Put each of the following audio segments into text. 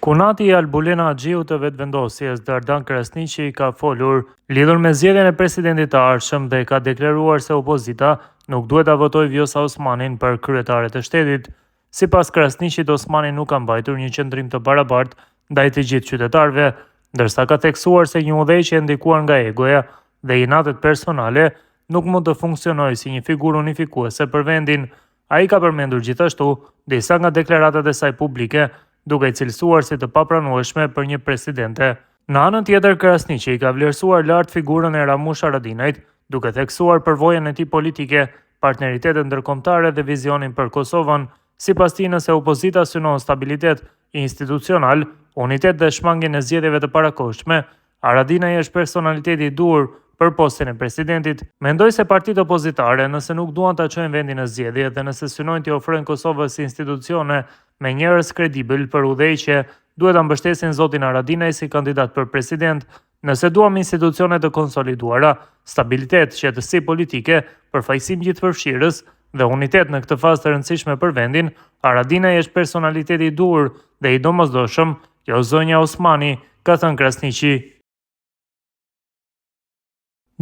Kunati i Albulena Axhiu të vetëvendosjes Dardan Krasniqi ka folur lidhur me zgjedhjen e presidentit të ardhshëm dhe ka deklaruar se opozita nuk duhet ta votojë Vjosa Osmanin për kryetare të shtetit. Sipas Krasniqit, Osmani nuk ka mbajtur një qendrim të barabartë ndaj të gjithë qytetarëve, ndërsa ka theksuar se një udhëheqje e ndikuar nga egoja dhe inatet personale nuk mund të funksionojë si një figurë unifikuese për vendin. Ai ka përmendur gjithashtu disa nga deklaratat e saj publike, duke i cilësuar si të papranueshme për një presidente. Në anën tjetër, Krasniqi ka vlerësuar lart figurën e Ramush Haradinajt, duke theksuar përvojën e tij politike, partneritetet ndërkombëtare dhe vizionin për Kosovën. Sipas tij, nëse opozita synon stabilitet institucional, unitet dhe shmangjen e zgjedhjeve të parakohshme, Haradinaj është personaliteti i duhur për postin e presidentit. Mendoj se partitë opozitare, nëse nuk duan ta çojnë vendin në zgjedhje dhe nëse synojnë t'i ofrojnë Kosovës institucione me njerëz kredibël për udhëheqje, duhet ta mbështesin zotin Haradinaj si kandidat për president. Nëse duam institucione të konsoliduara, stabilitet, qetësi politike, përfaqësim gjithëpërfshirës dhe unitet në këtë fazë të rëndësishme për vendin, Haradinaj është personaliteti i duhur dhe i domosdoshëm, jo zonja Osmani, ka thënë Krasniqi.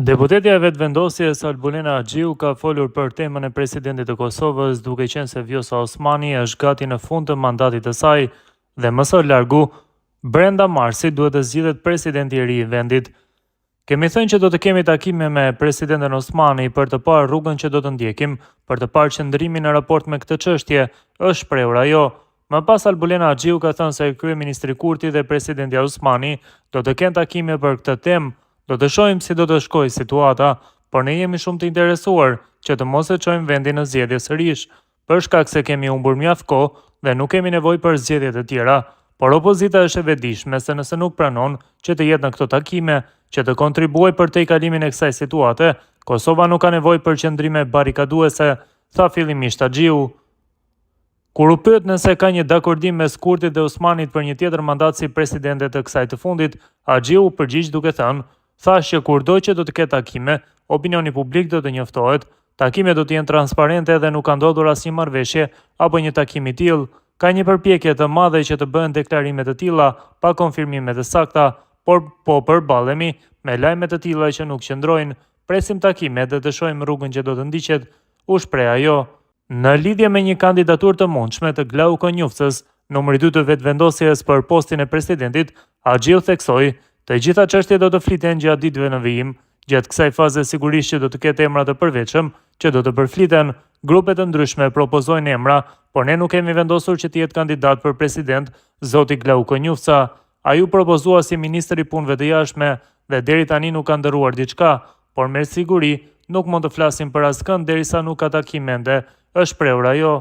Deputetja e vetëvendosjes Albulena Axhiu ka folur për temën e presidentit të Kosovës, duke qenë se Vjosa Osmani është gati në fund të mandatit të saj dhe më së largu brenda marsit duhet të zgjidhet presidenti i ri i vendit. Kemi thënë që do të kemi takime me presidenten Osmani për të parë rrugën që do të ndjekim për të parë qëndrimin në raport me këtë çështje, është shprehur ajo. Më pas, Albulena Axhiu ka thënë se kryeministri Kurti dhe presidenti Osmani do të kenë takime për këtë temë. Do të shohim si do të shkojë situata, por ne jemi shumë të interesuar që të mos e çojmë vendin në zgjedhje sërish, për shkak se kemi humbur mjaft kohë dhe nuk kemi nevojë për zgjedhje të tjera. Por opozita është e vetëdijshme se nëse nuk pranon që të jetë në këto takime, që të kontribuojë për te kalimin e kësaj situate, Kosova nuk ka nevojë për qëndrime barikaduese, tha fillimisht Axhiu. Kur u pyet nëse ka një dakordim mes Kurtit dhe Osmanit për një tjetër mandat si presidente të kësaj të fundit, Axhiu përgjigj duke thënë: "Thash që kurdo që do të ketë takime, opinioni publik do të njoftohet, takimet do të jenë transparente dhe nuk ka ndodhur asnjë marrëveshje apo një takim i tillë. Ka një përpjekje të madhe që të bëhen deklarime të tilla pa konfirmime të sakta, por po përballemi me lajme të tilla që nuk qëndrojnë. Presim takimet dhe të shohim rrugën që do të ndiqet", u shpreh ajo. Në lidhje me një kandidaturë të mundshme të Glauko Njufcës, numri 2 të vetëvendosjes për postin e presidentit, Axhiu theksoi: "Të gjitha çështjet do të fliten gjatë ditëve në vijim. Gjatë kësaj faze sigurisht që do të ketë emra të përveçëm që do të përfliten. Grupe të ndryshme propozojnë emra, por ne nuk kemi vendosur që të jetë kandidat për president zoti Glauko Njufca. Ai u propozua si ministër i punëve të jashtme dhe deri tani nuk ka ndërruar diçka, por me siguri nuk mund të flasim për askënd derisa nuk ka takim ende", është shprehur ajo.